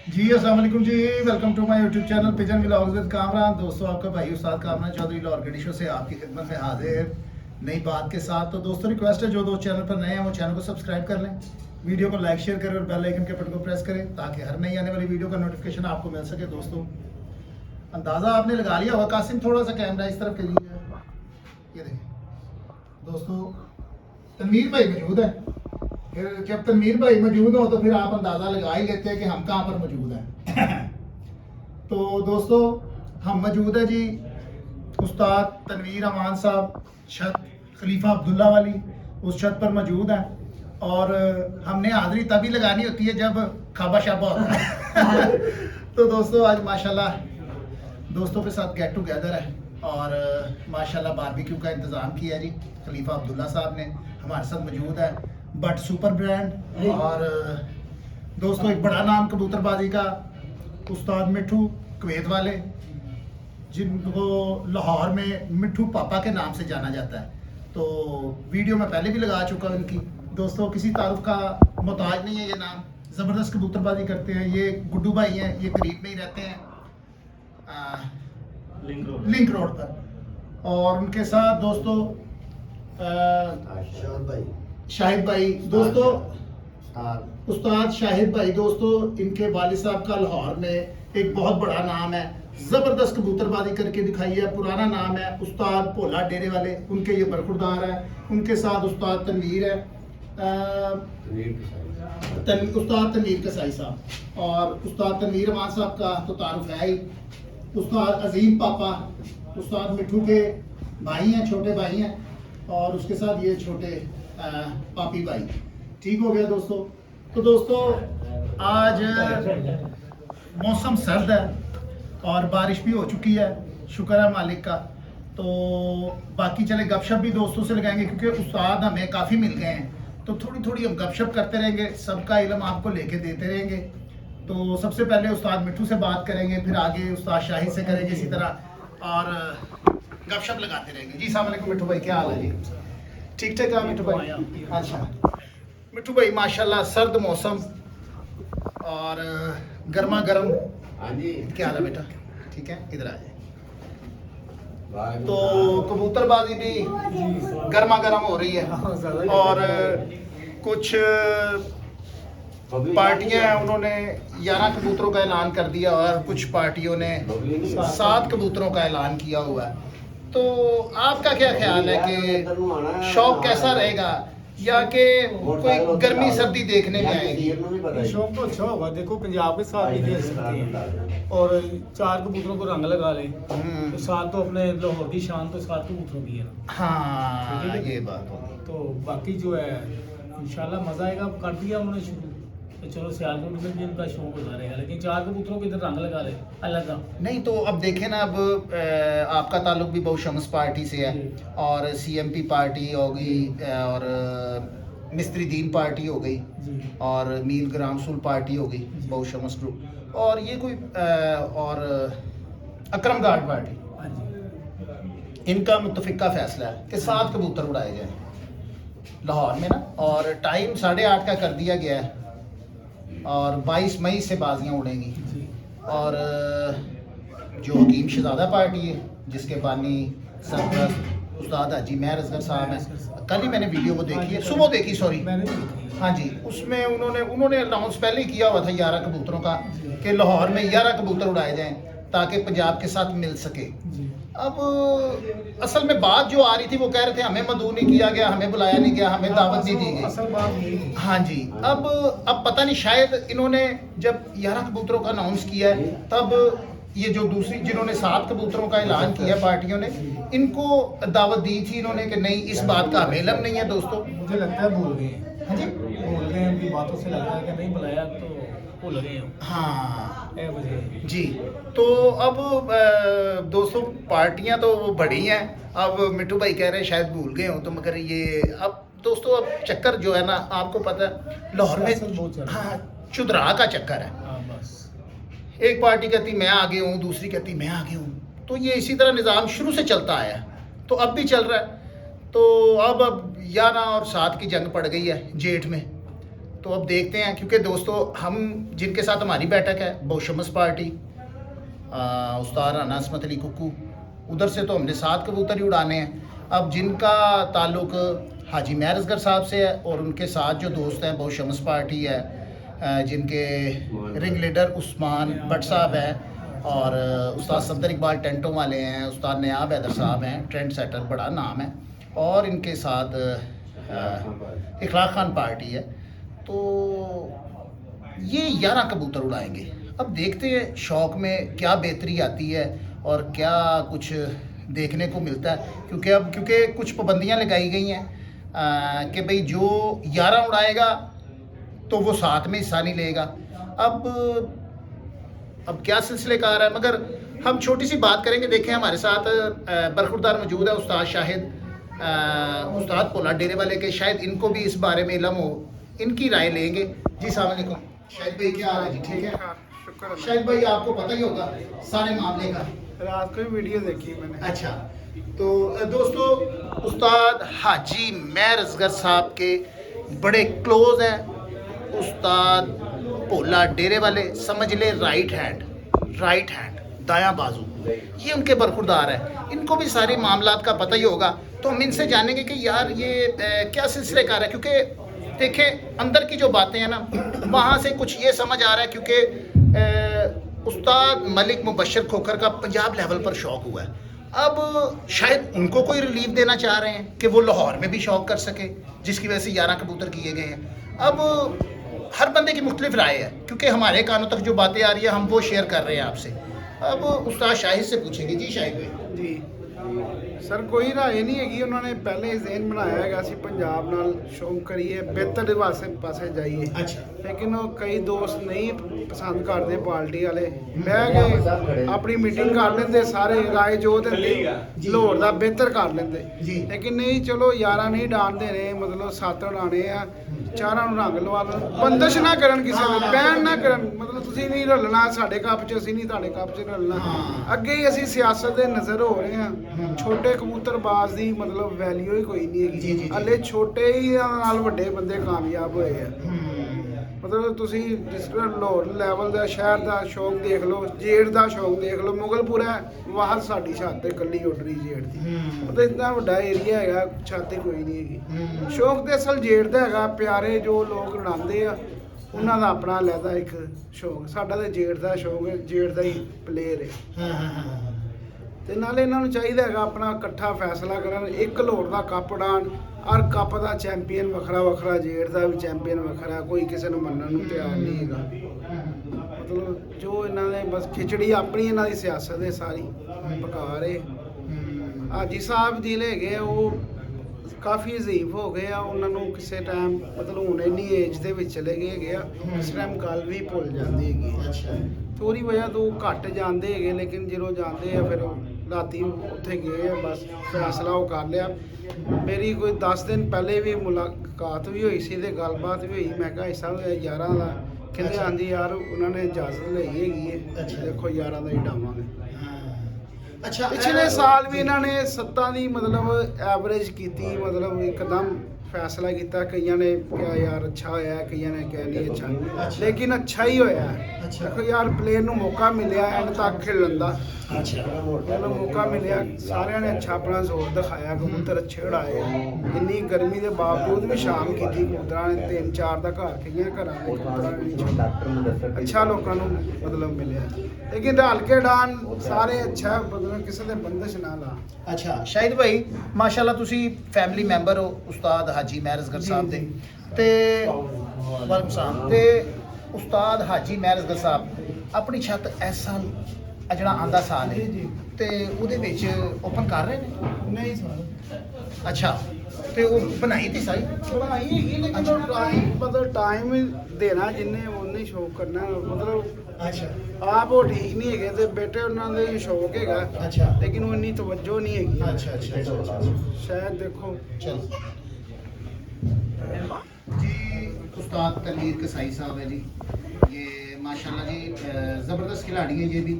जी अस्सलाम वालेकुम जी, welcome to my YouTube channel pigeon vlogs with Kamran. दोस्तों, आपका भाई उस्ताद कामरान चौधरी लाहौर गढ़ी शो से आपकी खिदमत में हाजिर नई बात के साथ। तो दोस्तों, रिक्वेस्ट है जो दोस्त चैनल पर नए हैं वो चैनल को सब्सक्राइब कर लें, वीडियो को लाइक शेयर करें और बेल आइकन के बटन को प्रेस करें ताकि हर नई आने वाली वीडियो का नोटिफिकेशन आपको मिल सके। दोस्तों, अंदाज़ा आपने लगा लिया होगा। कासिम, थोड़ा सा कैमरा इस तरफ करिए। ये देखिए दोस्तों, तनवीर भाई मौजूद है। फिर जब तनवीर भाई मौजूद हो तो फिर आप अंदाज़ा लगा ही लेते हैं कि हम कहाँ पर मौजूद हैं। तो दोस्तों, हम मौजूद है जी उस्ताद तनवीर अमान साहब छत खलीफा अब्दुल्ला वाली, उस छत पर मौजूद हैं। और हमने हाज़री तभी लगानी होती है जब खाबा शाबा होता है। तो दोस्तों, आज माशाल्लाह दोस्तों के साथ गेट टुगेदर है और माशाल्लाह बारबेक्यू का इंतज़ाम किया है जी। खलीफा अब्दुल्ला साहब ने हमारे साथ मौजूद है, बट सुपर ब्रांड। और दोस्तों, एक बड़ा नाम कबूतरबाजी का उस्ताद मिठू कुवैत वाले, जिनको लाहौर में मिठू पापा के नाम से जाना जाता है। तो वीडियो में पहले भी लगा चुका हूँ इनकी। दोस्तों, किसी तारुफ का मोहताज नहीं है ये नाम, ज़बरदस्त कबूतरबाजी करते हैं। ये गुड्डू भाई हैं, ये करीब में ही रहते हैं लिंक रोड पर। और उनके साथ दोस्तों शाहिद भाई, दोस्तों उस्ताद शाहिद भाई। दोस्तों, इनके वालिद साहब का लाहौर में एक बहुत बड़ा नाम है, ज़बरदस्त कबूतरबाजी करके दिखाई है। पुराना नाम है उस्ताद भोला डेरे वाले, उनके ये बरखुरदार है। उनके साथ उस्ताद तनवीर है, उस्ताद तनवीर कसाई साहब। और उस्ताद तनवीर अमान साहब का तो तारुफ है ही। उस्ताद अजीम पापा उस्ताद मिठू के भाई हैं, छोटे भाई हैं। और उसके साथ ये छोटे पापी भाई। ठीक हो गया दोस्तों। तो दोस्तों, आज मौसम सर्द है और बारिश भी हो चुकी है, शुक्र है मालिक का। तो बाकी चले गपशप भी दोस्तों से लगाएंगे क्योंकि उस्ताद हमें काफ़ी मिल गए हैं। तो थोड़ी थोड़ी हम गपशप करते रहेंगे, सबका इल्म आपको लेके देते रहेंगे। तो सबसे पहले उस्ताद मिठू से बात करेंगे, फिर आगे उस्ताद शाहिद से करेंगे इसी तरह, और गपशप लगाते रहेंगे। जी अस्सलाम वालेकुम मिठू भाई, क्या हाल है जी? ठीक ठाक है मिठू भाई? अच्छा मिठू भाई, माशाल्लाह सर्द मौसम और गर्मा गर्म। हाँ जी, क्या हाल है बेटा? ठीक है, इधर आ जाए। तो कबूतरबाजी भी गर्मा गर्म हो रही है और कुछ पार्टियां हैं, उन्होंने 11 कबूतरों का ऐलान कर दिया और कुछ पार्टियों ने 7 कबूतरों का ऐलान किया हुआ है। तो आपका क्या ख्याल है कि शौक कैसा रहेगा या कि कोई गर्मी सर्दी देखने में आएगी? शौक तो अच्छा होगा। देखो, पंजाब के साथ भी खेल सकते हैं और 4 कबूतरों को रंग लगा ले तो साथ तो अपने लाहौर की शान तो 7 कबूतरों की है। हाँ, ये बात होगी। तो बाकी जो है इंशाल्लाह मजा आएगा। कर दिया उन्होंने शुरू, तो चलो सियालकोट में भी उनका शौक होता रहेगा, लेकिन 4 कबूतरों को इधर रंग लगा ले अलग का नहीं। तो अब देखें ना, अब आपका ताल्लुक भी बहु शम्स पार्टी से है और CMP पार्टी हो गई और मिस्त्री दीन पार्टी हो गई जी। और मील ग्रामसुल पार्टी हो गई, बहु शम्स ग्रुप। और ये कोई और अकरम गार्ड पार्टी, हाँ जी। इनका मुत्तफिका फैसला है कि 7 कबूतर उड़ाए जाएं लाहौर में ना। और टाइम 8:30 का कर दिया गया है और 22 मई से बाजियाँ उड़ेंगी। जी। और जो हकीम शहजादा पार्टी है, जिसके बानी सरपरस्त उस्ताद हाजी मेहर असगर साहब हैं, कल ही मैंने वीडियो को देखी है, सुबह देखी, सॉरी। मैंने भी देखी है। हाँ जी, उसमें उन्होंने अनाउंस पहले ही किया हुआ था 11 कबूतरों का कि लाहौर में 11 कबूतर उड़ाए जाएं ताकि पंजाब के साथ मिल सके। जी। अब असल में बात जो आ रही थी, वो कह रहे थे हमें मदऊ नहीं किया गया, हमें बुलाया नहीं गया, हमें दावत नहीं दी गई। असल बात यही थी। हाँ जी। अब पता नहीं, शायद इन्होंने जब 11 कबूतरों का अनाउंस किया है तब ये जो दूसरी जिन्होंने 7 कबूतरों का ऐलान किया पार्टियों ने, इनको दावत दी थी इन्होंने कि नहीं, इस बात का हमें इल्म नहीं है। दोस्तों, मुझे लगता है भूल गए हैं। हाँ जी, भूल गए हैं, उनकी बातों से लगता है कि नहीं बुलाया, तो भूल गए हैं। हाँ ए वजह जी। तो अब दोस्तों, पार्टियां तो वो बड़ी हैं। अब मिठू भाई कह रहे हैं शायद भूल गए हो, तो मगर ये अब दोस्तों, अब चक्कर जो है ना, आपको पता है लाहौर सियासत बहुत चल में, रही है। हाँ, चुदरा का चक्कर है। हाँ बस। एक पार्टी कहती मैं आगे हूँ, दूसरी कहती मैं आगे हूँ। तो ये इसी तरह निज़ाम शुरू से चलता आया है, तो अब भी चल रहा है। तो अब 11 और 7 की जंग पड़ गई है जेठ में। तो अब देखते हैं, क्योंकि दोस्तों हम जिनके साथ हमारी बैठक है बहुशमस पार्टी, उस्ताद राना असमत अली कुक्कू, उधर से तो हमने 7 कबूतर ही उड़ाने हैं। अब जिनका ताल्लुक हाजी मेहर असगर साहब से है और उनके साथ जो दोस्त हैं बहुशमस पार्टी है, जिनके रिंग लीडर उस्मान भट्ट साहब हैं और उस्ताद सफदर इकबाल टेंटों वाले हैं, उस्ताद नयाब हैदर साहब हैं, ट्रेंड सेटर बड़ा नाम है, और इनके साथ इखलाक खान पार्टी है। तो ये 11 कबूतर उड़ाएंगे। अब देखते हैं शौक़ में क्या बेहतरी आती है और क्या कुछ देखने को मिलता है, क्योंकि कुछ पाबंदियां लगाई गई हैं कि भाई जो 11 उड़ाएगा तो वो 7 में हिस्सा नहीं लेगा। अब क्या सिलसिलेकार है, मगर हम छोटी सी बात करेंगे। देखें हमारे साथ बरखुरदार मौजूद है उस्ताद शाहिद, उस्ताद पोला डेरे वाले के, शायद इनको भी इस बारे में इल्म हो, इनकी राय लेंगे। जी अस्सलाम वालेकुम शाहिद भाई, क्या हाल है जी? ठीक है शुक्र है। शाहिद भाई, आपको पता ही होगा सारे मामले का। रात को ही वीडियो देखी मैंने। अच्छा, तो दोस्तों उस्ताद हाजी मेहर असगर साहब के बड़े क्लोज हैं उस्ताद भोला डेरे वाले, समझ ले राइट हैंड दायां बाजू, ये उनके बरखुरदार है। इनको भी सारे मामलात का पता ही होगा, तो हम इनसे जानेंगे कि यार ये क्या सिलसिलेकार है। क्योंकि देखें अंदर की जो बातें हैं ना, वहाँ से कुछ ये समझ आ रहा है, क्योंकि उस्ताद मलिक मुबशर खोखर का पंजाब लेवल पर शौक़ हुआ है। अब शायद उनको कोई रिलीफ देना चाह रहे हैं कि वो लाहौर में भी शौक़ कर सके, जिसकी वजह से 11 कबूतर किए गए हैं। अब हर बंदे की मुख्तलिफ राय है, क्योंकि हमारे कानों तक जो बातें आ रही है हम वो शेयर कर रहे हैं आपसे। अब उस्ताद शाहिद से पूछेंगे। जी शाहिद भाई। जी सर, कोई राय नहीं हैगी। उन्होंने पहले ਜ਼ੇਨ ਬਣਾਇਆ ਹੈਗਾ ਸੀ ਪੰਜਾਬ ਨਾਲ ਸ਼ੌਂਕ ਕਰੀਏ, ਬਿਹਤਰ ਪਾਸੇ ਜਾਈਏ। अच्छा, ਲੇਕਿਨ ਉਹ ਕਈ ਦੋਸਤ ਨਹੀਂ ਪਸੰਦ ਕਰਦੇ ਪਾਰਟੀ ਵਾਲੇ, ਬਹਿ ਕੇ ਆਪਣੀ ਮੀਟਿੰਗ ਕਰ ਲੈਂਦੇ, ਸਾਰੇ ਰਾਏ ਜੋ ਦਿੰਦੇ ਲਾਹੌਰ ਦਾ ਬਿਹਤਰ ਕਰ ਲੈਂਦੇ। ਜੀ। ਲੇਕਿਨ ਨਹੀਂ, ਚਲੋ 11 ਨਹੀਂ ਡਾਂਦੇ ਨੇ, ਮਤਲਬ 7 ਉਡਾਣੇ ਆ, ਚਾਰਾਂ ਨੂੰ ਰੰਗ ਲਵਾ ਲੈਣ, ਬੰਦਸ਼ ਨਾ ਕਰਨ, ਕਿਸੇ ਨੂੰ ਬੈਨ ਨਾ ਕਰਨ। ਮਤਲਬ ਤੁਸੀਂ ਨਹੀਂ ਰਲਣਾ ਸਾਡੇ ਕੱਪ 'ਚ, ਅਸੀਂ ਨਹੀਂ ਤੁਹਾਡੇ ਕੱਪ 'ਚ ਰਲਣਾ। ਅੱਗੇ ਹੀ ਅਸੀਂ ਸਿਆਸਤ ਦੇ ਨਜ਼ਰ ਹੋ ਰਹੇ ਹਾਂ। ਛੋਟੇ ਕਬੂਤਰਬਾਜ਼ ਦੀ ਮਤਲਬ ਵੈਲਿਊ ਹੀ ਕੋਈ ਨਹੀਂ ਹੈਗੀ। ਹਲੇ ਛੋਟੇ ਹੀ ਨਾਲ ਵੱਡੇ ਬੰਦੇ ਕਾਮਯਾਬ ਹੋਏ ਆ। ਮਤਲਬ ਤੁਸੀਂ ਜਿਸ ਤਰ੍ਹਾਂ ਲਾਹੌਰ ਲੈਵਲ ਦਾ ਸ਼ਹਿਰ ਦਾ ਸ਼ੌਕ ਦੇਖ ਲਓ, ਜੇੜ ਦਾ ਸ਼ੌਕ ਦੇਖ ਲਓ, ਮੁਗਲਪੁਰਾ ਵਾਹਰ ਸਾਡੀ ਛੱਤ ਤੇ ਕੱਲੀ ਉੱਡ ਰਹੀ ਜੇੜ ਦੀ। ਮਤਲਬ ਇੰਨਾ ਵੱਡਾ ਏਰੀਆ ਹੈਗਾ, ਛੱਤ ਕੋਈ ਨਹੀਂ ਹੈਗੀ। ਸ਼ੌਕ ਤੇ ਅਸਲ ਜੇੜ ਦਾ ਹੈਗਾ, ਪਿਆਰੇ ਜੋ ਲੋਕ ਉਡਾਉਂਦੇ ਆ ਉਹਨਾਂ ਦਾ ਆਪਣਾ ਅਲੱਗਾ ਇੱਕ ਸ਼ੌਕ। ਸਾਡਾ ਤੇ ਜੇੜ ਦਾ ਸ਼ੌਕ ਹੈ, ਜੇੜ ਦਾ ਹੀ ਪਲੇਅਰ ਹੈ। ਤੇ ਨਾਲੇ ਇਹਨਾਂ ਨੂੰ ਚਾਹੀਦਾ ਹੈਗਾ ਆਪਣਾ ਇਕੱਠਾ ਫੈਸਲਾ ਕਰਨ, ਇੱਕ ਲਾਹੌਰ ਦਾ ਕੱਪ ਉਡਾਉਣ। ਹਰ ਕੱਪ ਦਾ ਚੈਂਪੀਅਨ ਵੱਖਰਾ, ਜੇੜ ਦਾ ਵੀ ਚੈਂਪੀਅਨ ਵੱਖਰਾ, ਕੋਈ ਕਿਸੇ ਨੂੰ ਮੰਨਣ ਨੂੰ ਤਿਆਰ ਨਹੀਂ ਹੈਗਾ। ਮਤਲਬ ਜੋ ਇਹਨਾਂ ਨੇ ਬਸ ਖਿਚੜੀ ਆਪਣੀ ਇਹਨਾਂ ਦੀ ਸਿਆਸਤ ਹੈ ਸਾਰੀ ਪਕਾ ਰਹੇ। ਹਾਜੀ ਸਾਹਿਬ ਜੀ ਹੈਗੇ ਆ, ਉਹ ਕਾਫੀ ਅਜ਼ੀਬ ਹੋ ਗਏ ਆ। ਉਹਨਾਂ ਨੂੰ ਕਿਸੇ ਟਾਈਮ ਮਤਲਬ ਹੁਣ ਇੰਨੀ ਏਜ ਦੇ ਵਿੱਚ ਚਲੇ ਗਏ ਹੈਗੇ ਆ, ਇਸ ਟਾਈਮ ਗੱਲ ਵੀ ਭੁੱਲ ਜਾਂਦੀ ਹੈਗੀ। अच्छा, ਥੋੜੀ ਵਜ੍ਹਾ ਤੋਂ ਘੱਟ ਜਾਂਦੇ ਹੈਗੇ, ਲੇਕਿਨ ਜਦੋਂ ਜਾਂਦੇ ਆ ਫਿਰ ਰਾਤੀ ਉੱਥੇ ਗਏ ਆ, ਬਸ ਫੈਸਲਾ ਉਹ ਕਰ ਲਿਆ। ਮੇਰੀ ਕੋਈ 10 ਦਿਨ ਪਹਿਲੇ ਵੀ ਮੁਲਾਕਾਤ ਵੀ ਹੋਈ ਸੀ ਤੇ ਗੱਲਬਾਤ ਵੀ ਹੋਈ। ਮੈਂ ਕਿਹਾ ਹਿੱਸਾ 11 ਦਾ, ਕਹਿੰਦੇ ਹਾਂਜੀ ਯਾਰ ਉਹਨਾਂ ਨੇ ਇਜਾਜ਼ਤ ਲਈ ਹੈਗੀ ਹੈ, ਦੇਖੋ 11 ਦਾ ਹੀ ਡਾਵਾਂਗੇ। अच्छा, ਪਿਛਲੇ ਸਾਲ ਵੀ ਇਹਨਾਂ ਨੇ 7 ਦੀ ਮਤਲਬ ਐਵਰੇਜ ਕੀਤੀ, ਮਤਲਬ ਇੱਕਦਮ ਫੈਸਲਾ ਕੀਤਾ। ਕਈਆਂ ਨੇ ਕਿਹਾ ਯਾਰ ਅੱਛਾ ਹੋਇਆ, ਕਈਆਂ ਨੇ ਕਿਹਾ ਨਹੀਂ ਅੱਛਾ, ਲੇਕਿਨ ਅੱਛਾ ਹੀ ਹੋਇਆ। ਦੇਖੋ ਯਾਰ ਪਲੇਅਰ ਨੂੰ ਮੌਕਾ ਮਿਲਿਆ ਐਂਡ ਤੱਕ ਖੇਡਣ ਦਾ, ਚਲੋ ਮੌਕਾ ਮਿਲਿਆ, ਸਾਰਿਆਂ ਨੇ ਅੱਛਾ ਆਪਣਾ ਜ਼ੋਰ ਦਿਖਾਇਆ, ਕਬੂਤਰ ਅੱਛੇ ਉਡਾਏ। ਇੰਨੀ ਗਰਮੀ ਦੇ ਬਾਵਜੂਦ ਵੀ ਸ਼ਾਮ ਕੀਤੀ, ਕਬੂਤਰਾਂ ਨੇ 3-4 ਦਾ ਘਰ ਕਈਆਂ ਘਰਾਂ ਦੇ ਕਬੂਤਰਾਂ ਨੇ ਅੱਛਾ ਲੋਕਾਂ ਨੂੰ ਮਤਲਬ ਮਿਲਿਆ। ਲੇਕਿਨ ਰਲ ਕੇ ਡਾਨ ਸਾਰੇ ਅੱਛਾ, ਮਤਲਬ ਕਿਸੇ ਦੇ ਬੰਦਸ਼ ਨਾ ਲਾ। अच्छा शाहिद भाई, माशाल्लाह तुसी फैमिली मैंबर हो उस्ताद हाजी मेहर असगर साहब दे, ते वालेकुम सलाम। ते उस्ताद हाजी मेहर असगर साहब अपनी छत इस साल ਜਿਹੜਾ ਆਂਦਾ ਸਾਲ ਹੈ ਤੇ ਉਹਦੇ ਵਿੱਚ ਓਪਨ ਕਰ ਰਹੇ ਨੇ? ਨਹੀਂ ਸਰ। ਅੱਛਾ, ਤੇ ਉਹ ਬਣਾਈ ਤੇ ਸਾਈ ਬਣਾਈ ਹੈਗੀ, ਲੇਕਿਨ ਟਾਈਮ ਮਤਲਬ ਟਾਈਮ ਦੇਣਾ ਜਿੰਨੇ ਉਹਨੇ ਸ਼ੌਕ ਕਰਨਾ। ਮਤਲਬ ਅੱਛਾ ਆਪ ਉਹ ਠੀਕ ਨਹੀਂ ਹੈਗੇ ਤੇ ਬੇਟੇ ਉਹਨਾਂ ਦੇ ਸ਼ੌਕ ਹੈਗਾ, ਅੱਛਾ ਲੇਕਿਨ ਉਹ ਇੰਨੀ ਤਵੱਜੋ ਨਹੀਂ ਹੈਗੀ। अच्छा अच्छा अच्छा ਸ਼ਾਇਦ ਦੇਖੋ चल जी। उस्ताद तनवीर कसाई साहब है जी, ये माशाल्लाह जी ज़बरदस्त खिलाड़ी है। ये भी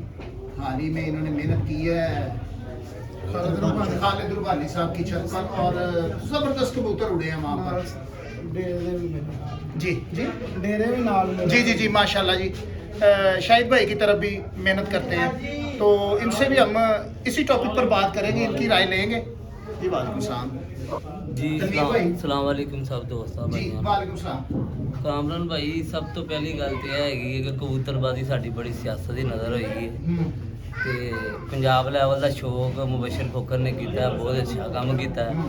हाल ही में इन्होंने मेहनत की है खालिद रुबानी साहब की छत पर, और ज़बरदस्त कबूतर उड़े हैं वहाँ पर। ਡੇਰੇ ਦੇ ਵੀ ਮੇਰੇ ਨਾਲ। जी जी ਡੇਰੇ ਵੀ ਨਾਲ ਮੇਰੇ जी जी जी माशाल्लाह जी। शाहिद भाई की तरफ भी मेहनत करते हैं, तो इनसे भी हम इसी टॉपिक पर बात करेंगे, इनकी राय लेंगे। जी वालेकुम सलाम। ਜੀ ਤਨਵੀਰ ਭਾਈ। ਸਲਾਮ ਵਾਲੇਕੁਮ ਸਭ ਦੋਸਤਾਂ जी ਭਾਈਆਂ। वालेकुम सलाम। ਕਾਮਰਾਨ ਭਾਈ ਸਭ ਤੋਂ ਪਹਿਲੀ ਗੱਲ ਤੇ ਇਹ ਹੈਗੀ ਹੈ ਕਿ ਕਬੂਤਰਬਾਜ਼ੀ ਸਾਡੀ ਬੜੀ ਸਿਆਸਤ ਦੀ ਨਜ਼ਰ ਹੋਈ ਹੈ ਤੇ ਪੰਜਾਬ ਲੈਵਲ ਦਾ ਸ਼ੌਕ ਮੁਬਸ਼ਰ ਫੁਕਰ ਨੇ ਕੀਤਾ ਹੈ, ਬਹੁਤ ਅੱਛਾ ਕੰਮ ਕੀਤਾ ਹੈ।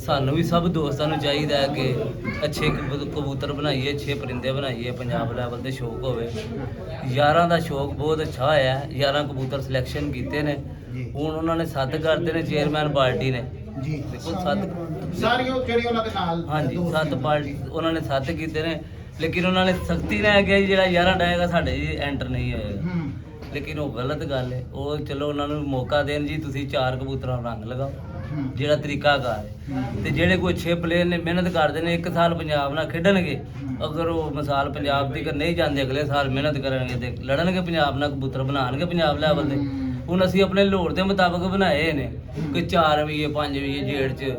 ਸਾਨੂੰ ਵੀ ਸਭ ਦੋਸਤਾਂ ਨੂੰ ਚਾਹੀਦਾ ਹੈ ਕਿ ਅੱਛੇ ਕਬੂਤਰ ਬਣਾਈਏ, ਅੱਛੇ ਪਰਿੰਦੇ ਬਣਾਈਏ, ਪੰਜਾਬ ਲੈਵਲ ਤੇ ਸ਼ੌਕ ਹੋਵੇ। ਯਾਰਾਂ ਦਾ ਸ਼ੌਕ ਬਹੁਤ ਅੱਛਾ ਹੋਇਆ ਹੈ, 11 ਕਬੂਤਰ ਸਿਲੈਕਸ਼ਨ ਕੀਤੇ ਨੇ, ਹੁਣ ਉਹਨਾਂ ਨੇ 7 ਕਰਤੇ ਨੇ ਚੇਅਰਮੈਨ ਪਾਰਟੀ ਨੇ। जी ਦੇਖੋ 7 सारी ਜਿਹੜੀ ਉਹਨਾਂ ਦੇ ਨਾਲ ਹਾਂਜੀ ਦੋਸਤ 7 ਨੇ। ਪਾਰਟੀ ਉਹਨਾਂ ਨੇ 7 ਕੀਤੇ ਨੇ, ਲੇਕਿਨ ਉਹਨਾਂ ਨੇ ਸਖਤੀ ਨਾਲ ਕਿਹਾ ਜੀ ਜਿਹੜਾ 11 ਡਾਏਗਾ ਸਾਡੇ ਜੀ ਐਂਟਰ ਨਹੀਂ ਹੋਏਗਾ। ਹੂੰ ਲੇਕਿਨ ਉਹ ਗਲਤ ਗੱਲ ਹੈ। ਉਹ ਚਲੋ ਉਹਨਾਂ ਨੂੰ ਮੌਕਾ ਦੇਣ ਜੀ, ਤੁਸੀਂ 4 ਕਬੂਤਰਾਂ ਨੂੰ ਰੰਗ ਲਗਾਓ, ਜਿਹੜਾ ਤਰੀਕਾਕਾਰ ਹੈ। ਤੇ ਜਿਹੜੇ ਕੋਈ ਅੱਛੇ ਪਲੇਅਰ ਨੇ ਮਿਹਨਤ ਕਰਦੇ ਨੇ 1 ਸਾਲ ਪੰਜਾਬ ਨਾਲ ਖੇਡਣਗੇ, ਅਗਰ ਉਹ ਮਿਸਾਲ ਪੰਜਾਬ ਦੀ ਨਹੀਂ ਜਾਂਦੇ, ਅਗਲੇ ਸਾਲ ਮਿਹਨਤ ਕਰਨਗੇ ਤੇ ਲੜਨਗੇ ਪੰਜਾਬ ਨਾਲ, ਕਬੂਤਰ ਬਣਾਉਣਗੇ ਪੰਜਾਬ ਲੈਵਲ ਤੇ। ਹੁਣ ਅਸੀਂ ਆਪਣੇ ਲੋੜ ਦੇ ਮੁਤਾਬਕ ਬਣਾਏ ਨੇ ਕਿ 4 ਵੀ ਹੈ, 5 ਵੀ ਹੈ, ਜੇੜ ਚ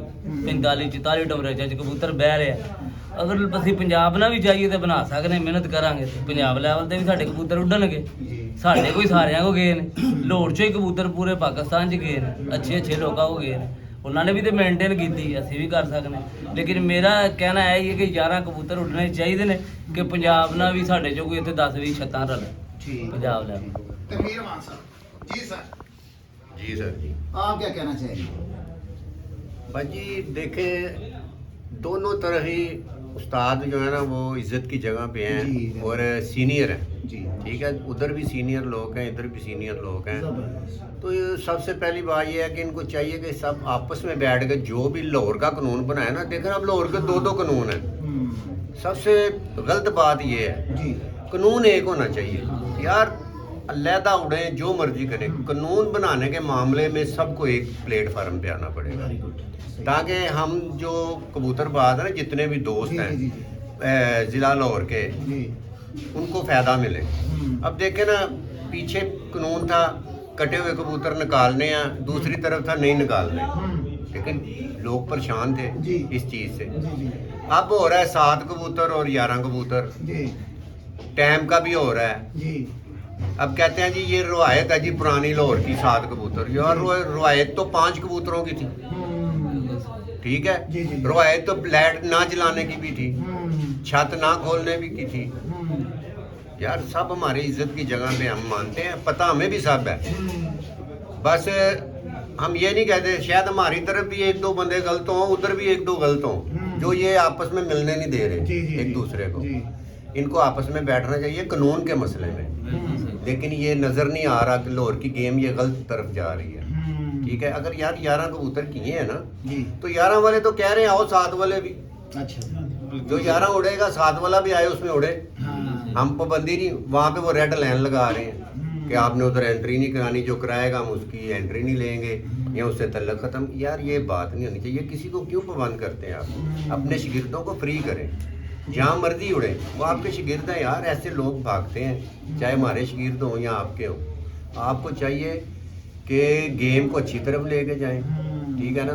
45 44 ਟੈਂਪਰੇਚਰ ਚ ਕਬੂਤਰ ਬਹਿ ਰਿਹਾ। ਅਗਰ ਅਸੀਂ ਪੰਜਾਬ ਨਾਲ ਵੀ ਜਾਈਏ ਤੇ ਬਣਾ ਸਕਦੇ, ਮਿਹਨਤ ਕਰਾਂਗੇ ਤੇ ਪੰਜਾਬ ਲੈਵਲ ਤੇ ਵੀ ਸਾਡੇ ਕਬੂਤਰ ਉੱਡਣਗੇ। ਸਾਡੇ ਕੋਈ ਸਾਰਿਆਂ ਕੋ ਗਏ ਨੇ, ਲੋੜ ਚੋਂ ਹੀ ਕਬੂਤਰ ਪੂਰੇ ਪਾਕਿਸਤਾਨ ਚ ਗਏ ਨੇ, ਅੱਛੇ ਲੋਕਾਂ ਕੋ ਗਏ ਨੇ, ਉਹਨਾਂ ਨੇ ਵੀ ਤੇ ਮੇਨਟੇਨ ਕੀਤੀ, ਅਸੀਂ ਵੀ ਕਰ ਸਕਦੇ। ਲੇਕਿਨ ਮੇਰਾ ਕਹਿਣਾ ਇਹ ਹੀ ਹੈ ਕਿ 11 ਕਬੂਤਰ ਉੱਡਣੇ ਚਾਹੀਦੇ ਨੇ ਕਿ ਪੰਜਾਬ ਨਾਲ ਵੀ ਸਾਡੇ ਚੋਂ ਕੋਈ ਇੱਥੇ 10-20 ਛੱਤਾਂ ਰਲ ठीक ਪੰਜਾਬ ਲੈਵਲ। तनवीर मान साहब। जी सर। जी सर जी। आप क्या कहना चाहेंगे? भाजी देखें, दोनों तरह ही उस्ताद जो है ना वो इज्जत की जगह पे जी, हैं और सीनियर हैं। जी ठीक है, उधर भी सीनियर लोग हैं, इधर भी सीनियर लोग हैं। जबरदस्त। तो ये सबसे पहली बात ये है कि इनको चाहिए कि सब आपस में बैठ के जो भी लाहौर का कानून बनाया ना, देखें अब लाहौर के 2-2 कानून हैं। सबसे गलत बात ये है, जी कानून एक होना चाहिए यार। अलहदा उड़े जो मर्जी करें, कानून बनाने के मामले में सबको एक प्लेटफार्म पे आना पड़ेगा, वेरी गुड। ताकि हम जो कबूतरबाज हैं ना, जितने भी दोस्त जी, हैं जी, ज़िला लाहौर के, जी उनको फ़ायदा मिले। अब देखें ना, पीछे कानून था कटे हुए कबूतर निकालने हैं, दूसरी तरफ था नहीं निकालने, लेकिन लोग परेशान थे जी। इस चीज़ से। जी जी अब हो रहा है 7 कबूतर और 11 कबूतर, जी टाइम का भी हो रहा है। जी अब कहते हैं जी ये रवायत है जी पुरानी लाहौर की 7 कबूतर, यार रवायत तो 5 कबूतरों की थी। ठीक है, जी, जी, जी। रवायत तो लाइट ना जलाने की भी थी, छत ना खोलने भी की थी। यार सब हमारी इज्जत की जगह पे हम मानते हैं, पता हमें भी सब है। बस हम ये नहीं कहते, शायद हमारी तरफ भी 1-2 बंदे गलत हों, उधर भी 1-2 गलत हों, जो ये आपस में मिलने नहीं दे रहे जी, जी, एक जी, दूसरे को। जी। इनको आपस में बैठना चाहिए कानून के मसले में, लेकिन ये नज़र नहीं आ रहा कि लाहौर की गेम ये गलत तरफ जा रही है। ठीक है, अगर यार 11 कबूतर किए हैं ना, जी तो 11 वाले तो कह रहे हैं आओ 7 वाले भी, अच्छा जो 11 उड़ेगा 7 वाला भी आए उसमें उड़े। हाँ। हम पाबंदी नहीं, वहाँ पे वो रेड लाइन लगा रहे हैं कि आपने उधर एंट्री नहीं करानी, जो कराएगा हम उसकी एंट्री नहीं लेंगे या उससे तल्लक ख़त्म। यार ये बात नहीं होनी चाहिए, किसी को क्यों पाबंद करते हैं आप? अपने शागिर्दों को फ्री करें, जहाँ मर्जी उड़े, वो आपके शागिर्द हैं यार। ऐसे लोग भागते हैं, चाहे हमारे शागिर्द हों या आपके हों। आपको चाहिए कि गेम को अच्छी तरफ लेके जाएं, ठीक है ना,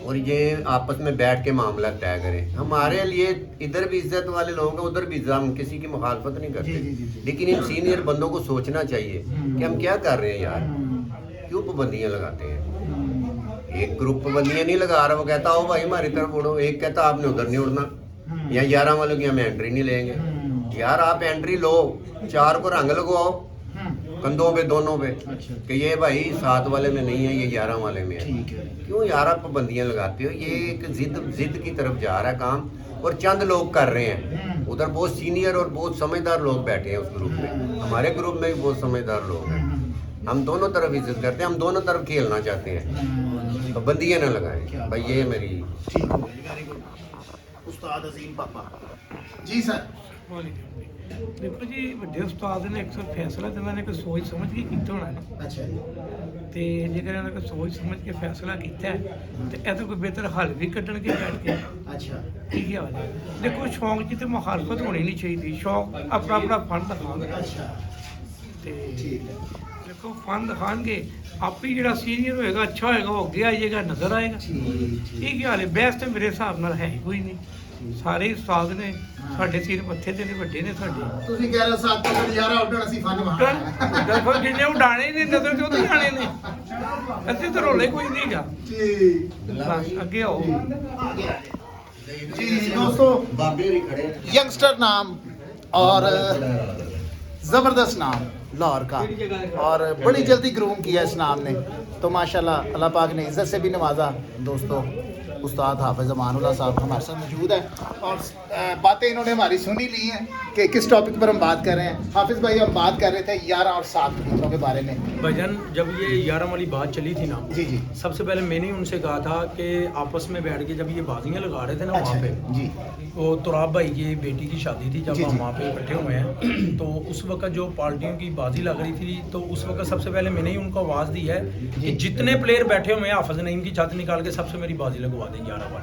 और ये आपस में बैठ के मामला तय करें। हमारे लिए इधर भी इज्जत वाले लोग हैं, उधर भी इज्जत, हम किसी की मुखालफत नहीं करते, जी, जी, जी, जी। लेकिन इन सीनियर बंदों को सोचना चाहिए कि हम क्या कर रहे हैं यार, क्यों पाबंदियाँ लगाते हैं। एक ग्रुप पाबंदियाँ नहीं लगा रहा, वो कहता हो भाई हमारी तरफ उड़ो, एक कहता आपने उधर नहीं उड़ना, या 11 वालों की हम एंट्री नहीं लेंगे। यार आप एंट्री लो, 4 को रंग लगवाओ कंधों पे, दोनों पे, अच्छा कि ये भाई 7 वाले में नहीं है, ये 11 वाले में है। ठीक है। क्यों यार आप पाबंदियाँ लगाते हो? ये एक जिद की तरफ जा रहा है काम, और चंद लोग कर रहे हैं। उधर बहुत सीनियर और बहुत समझदार लोग बैठे हैं उस ग्रुप में, हमारे ग्रुप में भी बहुत समझदार लोग हैं। हम दोनों तरफ इज्जत करते हैं, हम दोनों तरफ खेलना चाहते हैं, पाबंदियाँ ना लगाएं भाई। ये मेरी ठीक हो गई, वेरी गुड। उस्ताद अजीम पापा जी सर। ਦੇਖੋ ਜੀ ਵੱਡੇ ਉਸਤਾਦ ਨੇ ਅਕਸਰ ਫੈਸਲਾ ਤੇ ਇਹਨਾਂ ਨੇ ਕੋਈ ਸੋਚ ਸਮਝ ਕੇ ਕੀਤਾ ਹੋਣਾ ਨਾ, अच्छा जी ਤੇ ਜੇਕਰ ਇਹਨਾਂ ਨੇ ਕੋਈ ਸੋਚ ਸਮਝ ਕੇ ਫੈਸਲਾ ਕੀਤਾ ਹੈ ਤੇ ਇਹ ਤੋਂ ਕੋਈ ਬਿਹਤਰ ਹੱਲ ਵੀ ਕੱਢਣਗੇ ਬੈਠ ਕੇ। अच्छा ਕੀ ਕੀ ਹਾਲ ਹੈ? ਦੇਖੋ ਸ਼ੌਂਕ 'ਚ ਤੇ ਮੁਖਾਲਫਤ ਹੋਣੀ ਨਹੀਂ ਚਾਹੀਦੀ, ਸ਼ੌਂਕ ਆਪਣਾ ਆਪਣਾ ਫਨ ਦਿਖਾਉਂਦਾ अच्छा ਤੇ ठीक है ਦੇਖੋ ਫਨ ਦਿਖਾਣਗੇ, ਆਪੇ ਜਿਹੜਾ ਸੀਨੀਅਰ ਹੋਏਗਾ ਅੱਛਾ ਹੋਏਗਾ, ਉਹ ਅੱਗੇ ਆ ਜਾਏਗਾ, ਨਜ਼ਰ ਆਏਗਾ। ठीक ਇਹ ਕੀ ਹਾਲ ਹੈ? ਬਹਿਸ ਤੇ ਮੇਰੇ ਹਿਸਾਬ ਨਾਲ ਹੈ ਹੀ ਕੋਈ ਨਹੀਂ। ਸਾਰੇ ਹੀ ਉਸਤਾਦ ਨੇ ਸਾਡੇ ਸਿਰ ਮੱਥੇ ਤੇ ਨੇ, ਵੱਡੇ ਨੇ ਸਾਡੇ। ਤੁਸੀਂ ਕਹਿ ਰਹੇ ਹੋ 7 ਤੋਂ ਨਜ਼ਾਰਾ ਉੱਡਣ ਅਸੀਂ ਫਨ ਮਾਰਨਾ ਦੇਖੋ ਜਿੰਨੇ ਉਡਾਣੇ ਨੇ ਨਜ਼ਰ ਚੋਂ ਨਹੀਂ ਆਣੇ ਨੇ, ਅੱਧੇ ਤਾਂ ਰੋਲੇ ਕੋਈ ਨਹੀਂਗਾ। ਜੀ ਬਸ ਅੱਗੇ ਆਓ। जी दोस्तों, यंगस्टर नाम और ज़बरदस्त नाम लाहौर का, और बड़ी जल्दी ग्रूम किया इस नाम ने, तो माशाल्लाह अल्लाह पाक ने इज़्ज़त से भी नवाजा। दोस्तों, उस्ताद हाफिज़ अमानुल्लाह साहब हमारे साथ मौजूद है, और बातें इन्होंने हमारी सुनी ली हैं कि किस टॉपिक पर हम बात कर रहे हैं। हाफिज़ भाई, हम बात कर रहे थे 11 और 7 कबूतरों के बारे में। भाईजान, जब ये 11 वाली बात चली थी ना, जी जी, सबसे पहले मैंने ही उनसे कहा था कि आपस में बैठ के जब ये बाजियां लगा रहे थे ना अच्छा वहाँ पे, जी तो तुराब भाई की बेटी की शादी थी, जब जी, हम जी। वहाँ पे इकट्ठे हुए हैं, तो उस वक्त जो पार्टियों की बाजी लग रही थी, तो उस वक्त सबसे पहले मैंने ही उनको आवाज़ दी है कि जितने प्लेयर बैठे हुए हैं हाफिज़ नईम की छत निकाल के सबसे मेरी बाजी लगवा दें 11 बार।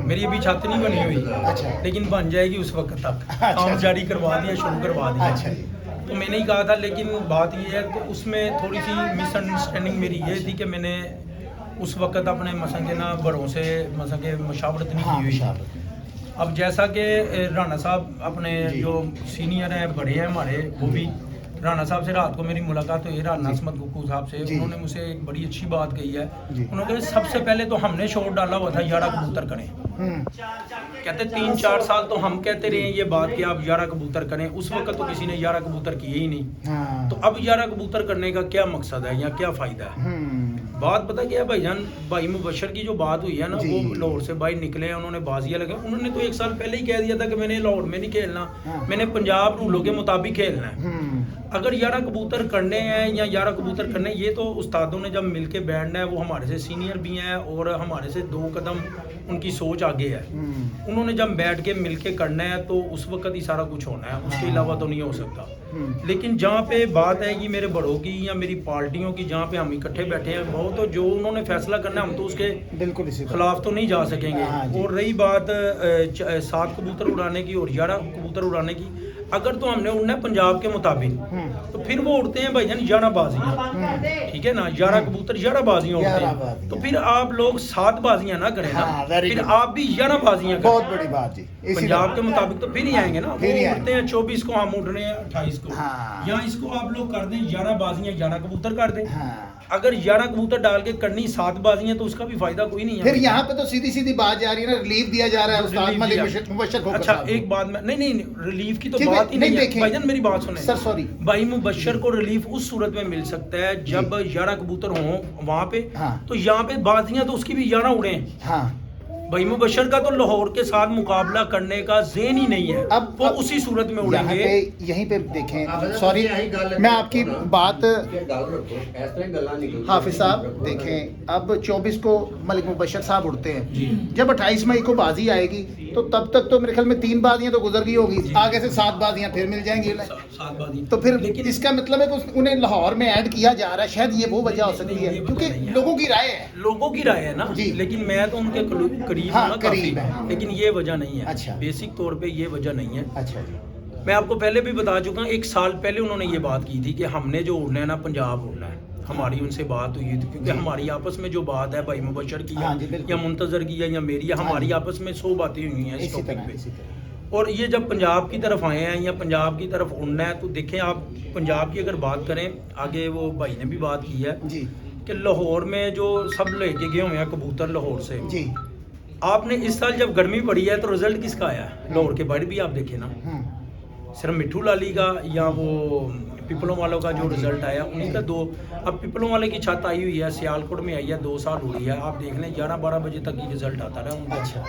मेरी अभी छत नहीं बनी हुई, अच्छा। लेकिन बन जाएगी उस वक्त तक। अच्छा। काम जारी करवा दिया, शुरू करवा दिया। अच्छा जी। तो मैंने ही कहा था, लेकिन बात ये है कि उसमें थोड़ी सी मिसअंडरस्टैंडिंग मेरी ये थी कि मैंने उस वक्त अपने मसंग के ना बड़ों से मसंग के मुशावरत नहीं हाँ, की हुई। मुशावरत। अब जैसा कि राणा साहब अपने जी। जो सीनियर हैं, बड़े हैं हमारे, वो भी राणा साहब से रात को मेरी मुलाकात हुई, राणा असमत गुक्कू साहब से। जी। उन्होंने मुझे एक बड़ी अच्छी बात कही है। जी। उन्होंने कहा सबसे पहले तो हमने शॉट डाला हुआ था 11 कबूतर करें। कहते 3-4 साल तो हम कहते रहे ये बात कि आप 11 कबूतर करें, उस वक्त तो किसी ने 11 कबूतर किए ही नहीं। हाँ। तो अब 11 कबूतर करने का क्या मकसद है या क्या फ़ायदा है? बात पता क्या है भाईजान, भाई मुबशर की जो बात हुई है ना, जी। वो लाहौर से भाई निकले हैं, उन्होंने बाजियां लगे। उन्होंने तो 1 साल पहले ही कह दिया था कि मैंने लाहौर में नहीं खेलना, हाँ। मैंने पंजाब रूलों के मुताबिक खेलना है। अगर 11 कबूतर करने हैं या 11 कबूतर करने, ये तो उस्तादों ने जब मिलके बैठना है, वो हमारे से सीनियर भी हैं और हमारे से 2 कदम उनकी सोच आगे है। उन्होंने जब बैठ के मिलके करना है तो उस वक्त ही सारा कुछ होना है, उसके अलावा तो नहीं हो सकता। लेकिन जहाँ पे बात है कि मेरे बड़ों की या मेरी पार्टियों की, जहाँ पे हम इकट्ठे बैठे हैं, वो तो जो उन्होंने फैसला करना है हम तो उसके बिल्कुल इसी तरह। खिलाफ तो नहीं जा सकेंगे। हाँ जी। और रही बात 7 कबूतर उड़ाने की और 11 कबूतर उड़ाने की, अगर तो हमने उड़ना है पंजाब के मुताबिक, तो फिर वो उड़ते हैं भाईजान 11 बाजियां, ठीक है ना, 11 कबूतर 11 बाजियां उड़ते 11 हैं। बाजियां। तो फिर आप लोग 7 बाजियां ना करें ना, हाँ, very फिर good। आप भी 11 बाजियां करें बहुत बड़ी बात जी, इसी पंजाब तरह। के मुताबिक, तो फिर ही आएंगे ना। फिर ही वो आएंगे। उड़ते हैं 24 को, हम उड़ रहे हैं 28 को। हाँ। या इसको आप लोग कर दें 11 बाजियां 11 कबूतर कर दें। हाँ। अगर 11 कबूतर डाल के करनी 7 बाजियां, तो उसका भी फायदा कोई नहीं है। फिर यहाँ पे तो सीधी सीधी बात जा रही है ना, रिलीफ दिया जा रहा है उस्ताद रिलीफ मलिक दिया। मुबशर खोखर अच्छा, साहब को। एक बात में नहीं रिलीफ की तो ठीक है, बात ही नहीं नहीं है देखें। भाईजान, मेरी बात सुने सर सॉरी। भाई मुबशर को रिलीफ उस सूरत में मिल सकता है जब 11 कबूतर हों वहाँ पे, हाँ। तो यहाँ पे बाजियां तो उसकी भी 11 उड़े। हाँ। भाई मुबशर का तो लाहौर के साथ मुकाबला करने का ज़हन ही नहीं है, अब वो उसी सूरत में यहाँ उड़ेंगे। पे यहीं पे देखें, सॉरी मैं आपकी बात, हाफिज साहब देखें, अब 24 को मलिक मुबशर साहब उड़ते हैं, जब 28 मई को बाजी आएगी तो तब तक तो मेरे ख्याल में 3 बाजियां तो गुजर गई होगी, आगे से 7 बाजियां फिर मिल जाएंगी। 7 बाजियां तो फिर लेकिन इसका मतलब है कि उन्हें लाहौर में ऐड किया जा रहा है, शायद ये वो वजह हो सकती है, नहीं, ये क्योंकि वजह नहीं है। लोगों की राय है। लोगों की राय है ना जी। लेकिन मैं तो उनके करीब हाँ, हूं ना काफी, करीब है। लेकिन ये वजह नहीं है। अच्छा। बेसिक तौर पे ये वजह नहीं है। अच्छा जी। मैं आपको पहले भी बता चुका हूँ, 1 साल पहले उन्होंने ये बात की थी कि हमने जो उड़ना है ना पंजाब उड़ना है। हमारी उनसे बात हुई थी, क्योंकि हमारी आपस में जो बात है भाई मुबशर की हाँ जी, है बिल्कुल। या मुंतजर की है या मेरी है, हाँ हमारी जी। आपस में 100 बातें हुई हैं इस इसी टॉपिक तरह पे। इसी तरह। और ये जब पंजाब की तरफ आए हैं या पंजाब की तरफ उड़ना है, तो देखें आप पंजाब की अगर बात करें, आगे वो भाई ने भी बात की है जी कि लाहौर में जो सब लेके गए हुए हैं कबूतर लाहौर से, जी। आपने इस साल जब गर्मी पड़ी है तो रिजल्ट किसका आया है? लाहौर के बर्ड भी आप देखें ना, सिर्फ मिट्ठू लाली का या वो पिपलों वालों का जो रिजल्ट आया उन्हीं का 2। अब पिपलों वाले की छत आई हुई है, सियालकोट में आई है, 2 साल उड़ी है, आप देख लें 11-12 बजे तक ही रिजल्ट आता रहा उनका। अच्छा।